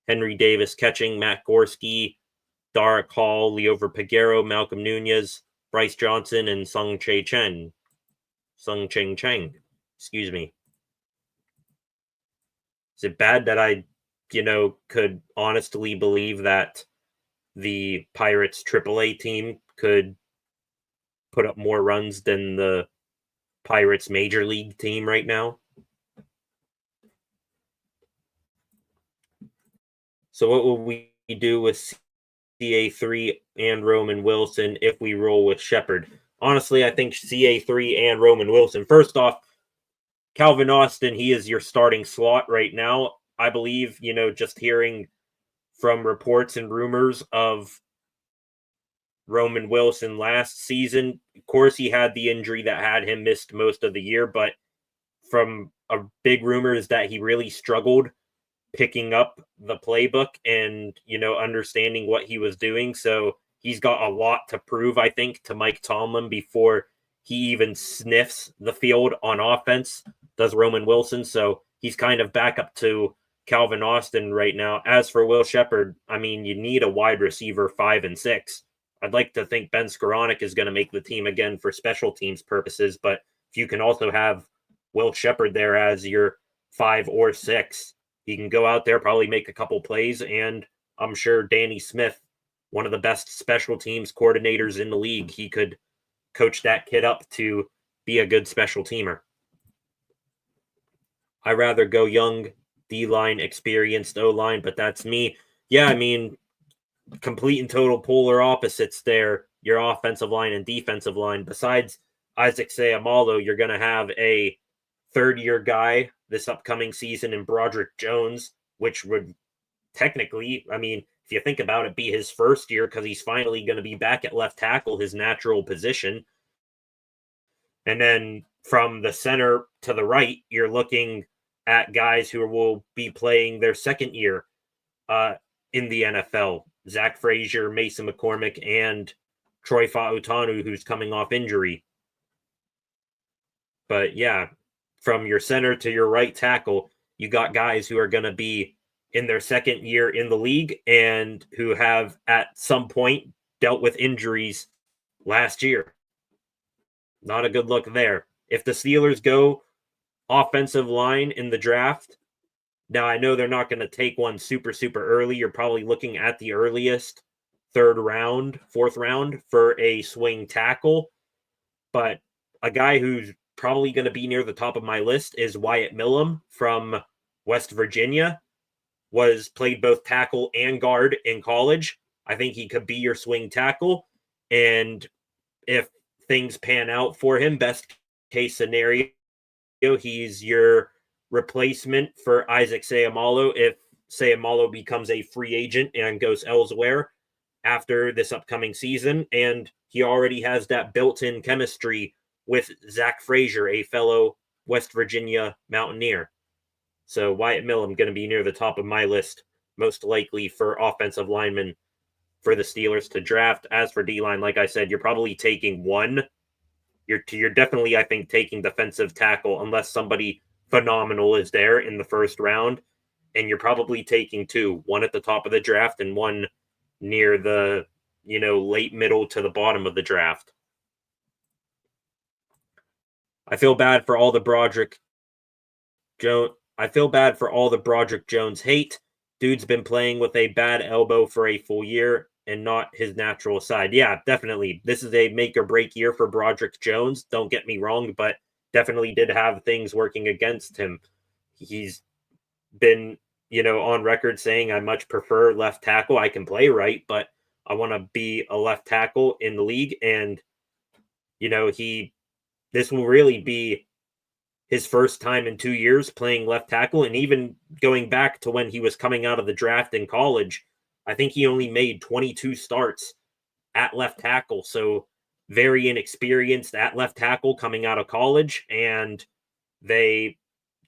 Henry Davis catching, Matt Gorski, Darek Hall, Leover Peguero, Malcolm Nunez, Bryce Johnson, and Sung Ching Cheng. Excuse me. Is it bad that I, could honestly believe that the Pirates AAA team could put up more runs than the Pirates Major League team right now? So what will we do with CA3 and Roman Wilson if we roll with Shepard? Honestly, I think CA3 and Roman Wilson. First off, Calvin Austin, he is your starting slot right now. I believe, just hearing from reports and rumors of Roman Wilson last season, of course, he had the injury that had him missed most of the year, but from a big rumor is that he really struggled picking up the playbook and, understanding what he was doing. So he's got a lot to prove, I think, to Mike Tomlin before he even sniffs the field on offense, does Roman Wilson. So he's kind of back up to Calvin Austin right now. As for Will Shepard, I mean, you need a wide receiver 5 and 6. I'd like to think Ben Skoranek is going to make the team again for special teams purposes, but if you can also have Will Shepard there as your 5 or 6, he can go out there, probably make a couple plays, and I'm sure Danny Smith, one of the best special teams coordinators in the league, he could coach that kid up to be a good special teamer. I'd rather go young, D-line, experienced O-line, but that's me. Yeah, I mean, complete and total polar opposites there, your offensive line and defensive line. Besides Isaac Seumalo, you're going to have a third-year guy this upcoming season in Broderick Jones, which would technically, I mean, if you think about it, be his first year because he's finally going to be back at left tackle, his natural position. And then from the center to the right, you're looking at guys who will be playing their second year in the NFL. Zach Frazier, Mason McCormick, and Troy Fa'utanu, who's coming off injury. But yeah, from your center to your right tackle, you got guys who are going to be in their second year in the league and who have at some point dealt with injuries last year. Not a good look there. If the Steelers go offensive line in the draft, Now, I know they're not going to take one super, super early. You're probably looking at the earliest third round, fourth round for a swing tackle. But a guy who's probably going to be near the top of my list is Wyatt Millum from West Virginia. Played both tackle and guard in college. I think he could be your swing tackle. And if things pan out for him, best case scenario, he's your replacement for Isaac Seumalo if Seumalo becomes a free agent and goes elsewhere after this upcoming season. And he already has that built-in chemistry with Zach Frazier, a fellow West Virginia Mountaineer. So Wyatt Millum going to be near the top of my list, most likely for offensive linemen for the Steelers to draft. As for D-line, like I said, you're probably taking one. You're definitely, I think, taking defensive tackle unless somebody phenomenal is there in the first round. And you're probably taking two, one at the top of the draft and one near the, late middle to the bottom of the draft. I feel bad for all the Broderick Jones hate. Dude's been playing with a bad elbow for a full year and not his natural side. Yeah, definitely. This is a make or break year for Broderick Jones. Don't get me wrong, but definitely did have things working against him. He's been, on record saying I much prefer left tackle. I can play right, but I want to be a left tackle in the league. And, this will really be his first time in 2 years playing left tackle. And even going back to when he was coming out of the draft in college, I think he only made 22 starts at left tackle. So very inexperienced at left tackle coming out of college. And they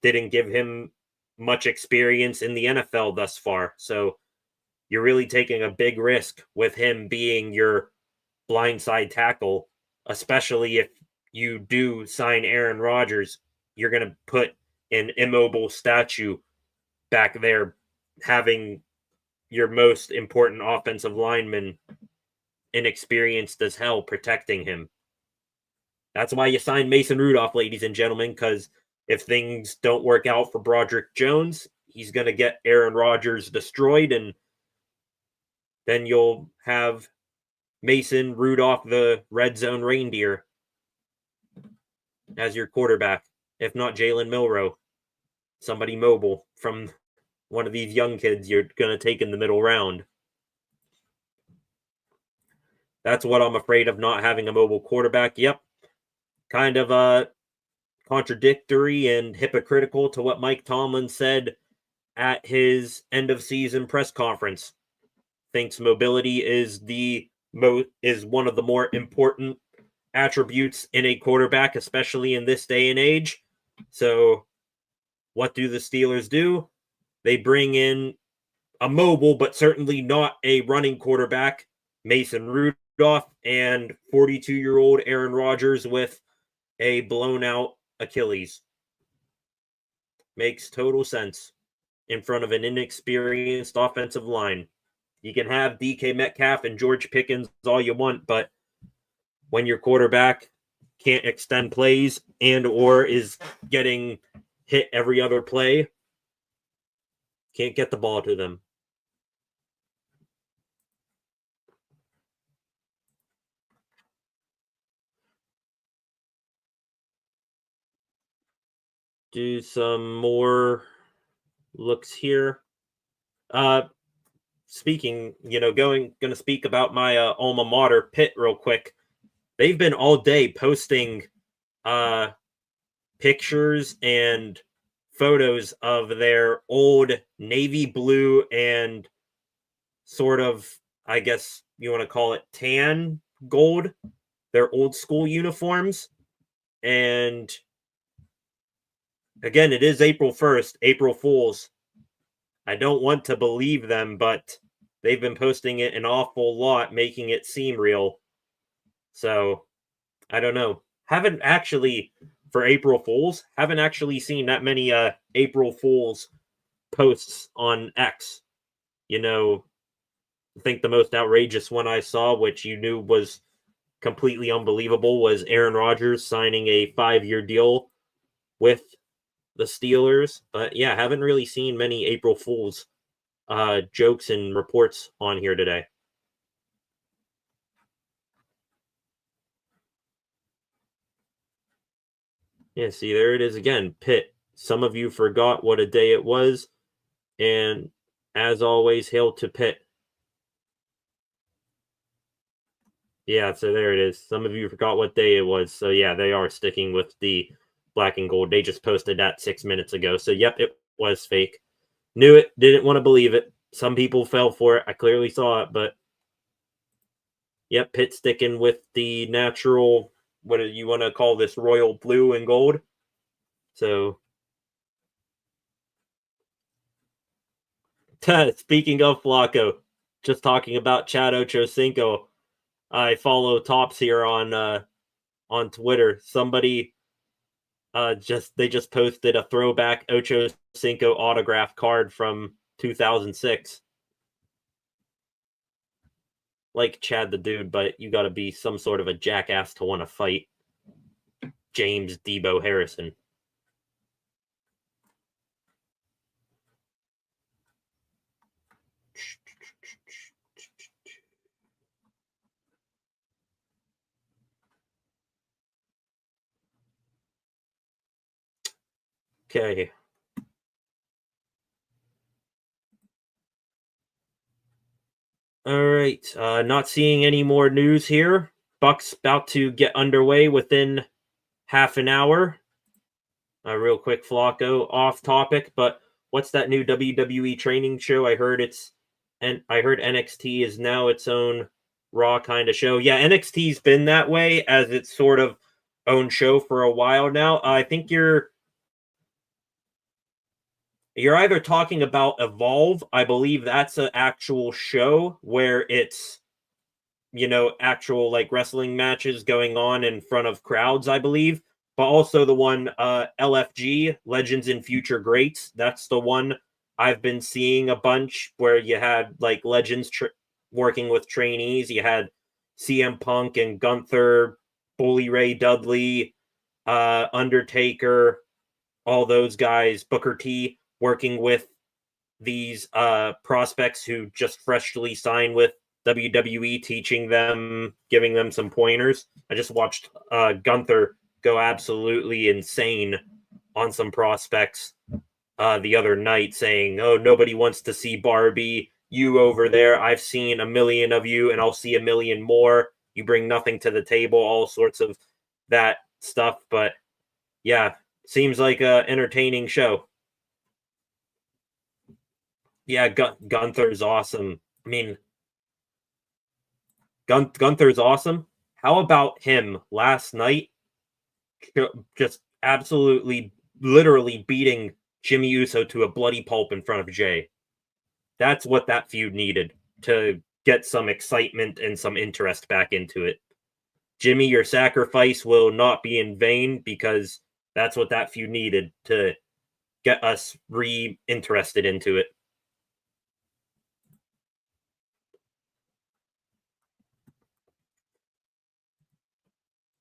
didn't give him much experience in the NFL thus far. So you're really taking a big risk with him being your blindside tackle, especially if you do sign Aaron Rodgers. You're going to put an immobile statue back there, having your most important offensive lineman, inexperienced as hell, protecting him. That's why you signed Mason Rudolph, ladies and gentlemen, because if things don't work out for Broderick Jones, he's going to get Aaron Rodgers destroyed, and then you'll have Mason Rudolph, the red zone reindeer, as your quarterback. If not Jalen Milroe, somebody mobile from one of these young kids you're going to take in the middle round. That's what I'm afraid of, not having a mobile quarterback. Yep. Kind of contradictory and hypocritical to what Mike Tomlin said at his end of season press conference. Thinks mobility is one of the more important attributes in a quarterback, especially in this day and age. So what do the Steelers do? They bring in a mobile, but certainly not a running quarterback, Mason Rudolph, and 42-year-old Aaron Rodgers with a blown-out Achilles. Makes total sense in front of an inexperienced offensive line. You can have DK Metcalf and George Pickens all you want, but when your quarterback can't extend plays and or is getting hit every other play, can't get the ball to them. Do some more looks here. Speaking, going to speak about my alma mater, Pitt, real quick. They've been all day posting pictures and photos of their old navy blue and sort of, I guess you want to call it tan gold, their old school uniforms. And again, it is April 1st, April Fools. I don't want to believe them, but they've been posting it an awful lot, making it seem real. So, I don't know. Haven't actually, for April Fools, haven't actually seen that many April Fools posts on X. I think the most outrageous one I saw, which you knew was completely unbelievable, was Aaron Rodgers signing a 5-year deal with the Steelers. But yeah, haven't really seen many April Fools jokes and reports on here today. Yeah, see, there it is again. Pitt. Some of you forgot what a day it was. And as always, hail to Pitt. Yeah, so there it is. Some of you forgot what day it was. So yeah, they are sticking with the black and gold. They just posted that 6 minutes ago. So yep, it was fake. Knew it, didn't want to believe it. Some people fell for it. I clearly saw it, but yep, Pitt sticking with the natural, what do you want to call this, royal blue and gold. So speaking of Flacco, just talking about Chad Ochocinco, I follow Tops here on Twitter. Somebody just posted a throwback Ochocinco autograph card from 2006. Like Chad the dude, but you got to be some sort of a jackass to want to fight James Debo Harrison. Okay. All right. Not seeing any more news here. Bucs about to get underway within half an hour. Real quick, Flacco, off topic, but what's that new WWE training show? I heard NXT is now its own Raw kind of show. Yeah, NXT's been that way as its sort of own show for a while now. I think you're either talking about Evolve. I believe that's an actual show where it's actual like wrestling matches going on in front of crowds, I believe. But also the one LFG, Legends and Future Greats. That's the one I've been seeing a bunch where you had like legends working with trainees. You had CM Punk and Gunther, Bully Ray Dudley, Undertaker, all those guys, Booker T working with these prospects who just freshly signed with WWE, teaching them, giving them some pointers. I just watched Gunther go absolutely insane on some prospects the other night, saying, "Oh, nobody wants to see Barbie. You over there, I've seen a million of you, and I'll see a million more. You bring nothing to the table." All sorts of that stuff. But yeah, seems like a entertaining show. Yeah, Gunther's awesome. I mean, Gunther's awesome. How about him last night? Just absolutely, literally beating Jimmy Uso to a bloody pulp in front of Jay. That's what that feud needed to get some excitement and some interest back into it. Jimmy, your sacrifice will not be in vain because that's what that feud needed to get us re-interested into it.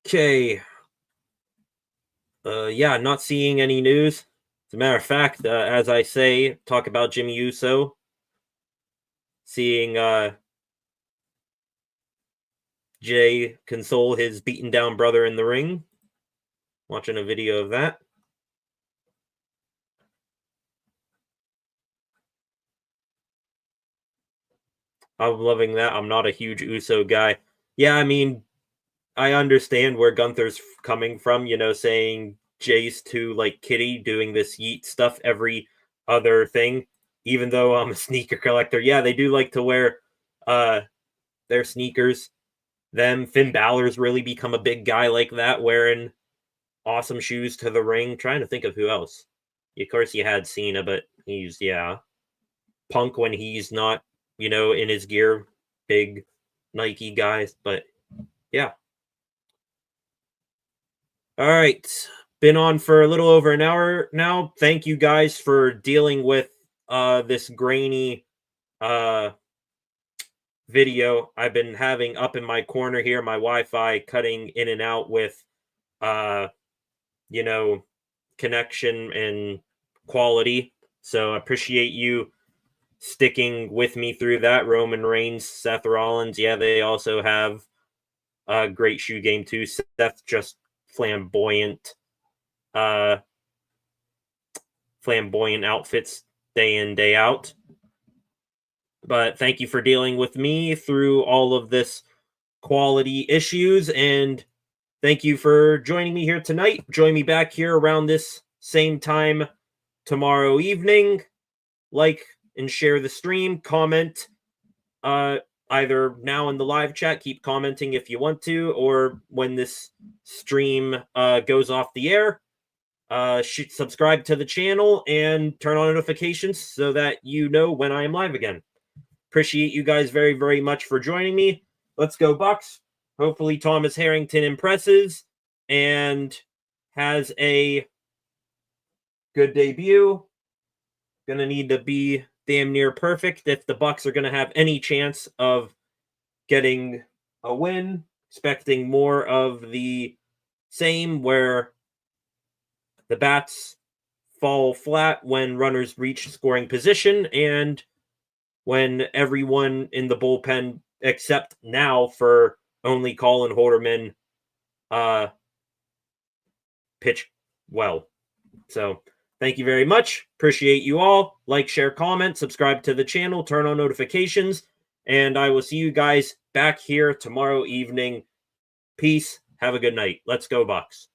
Okay. Yeah, not seeing any news. As a matter of fact, as I say, talk about Jimmy Uso. Seeing Jay console his beaten down brother in the ring. Watching a video of that. I'm loving that. I'm not a huge Uso guy. Yeah, I mean, I understand where Gunther's coming from, saying Jay's too like kitty doing this yeet stuff every other thing. Even though I'm a sneaker collector, yeah, they do like to wear their sneakers. Finn Balor's really become a big guy like that, wearing awesome shoes to the ring. Trying to think of who else. Of course, you had Cena, but he's Punk when he's not in his gear. Big Nike guys, but yeah. All right. Been on for a little over an hour now. Thank you guys for dealing with this grainy video I've been having up in my corner here, my Wi-Fi cutting in and out with you know connection and quality. So I appreciate you sticking with me through that. Roman Reigns, Seth Rollins. Yeah, they also have a great shoe game too. Seth just flamboyant outfits day in, day out. But thank you for dealing with me through all of this quality issues, and thank you for joining me here tonight. Join me back here around this same time tomorrow evening. Like and share the stream. Comment either now in the live chat, keep commenting if you want to, or when this stream goes off the air. Subscribe to the channel and turn on notifications so that you know when I am live again. Appreciate you guys very, very much for joining me. Let's go Bucs. Hopefully Thomas Harrington impresses and has a good debut. Gonna need to be damn near perfect if the Bucs are gonna have any chance of getting a win. Expecting more of the same, where the bats fall flat when runners reach scoring position, and when everyone in the bullpen, except now for only Colin Holderman, pitch well. So thank you very much. Appreciate you all. Like, share, comment, subscribe to the channel, turn on notifications, and I will see you guys back here tomorrow evening. Peace. Have a good night. Let's go Bucs.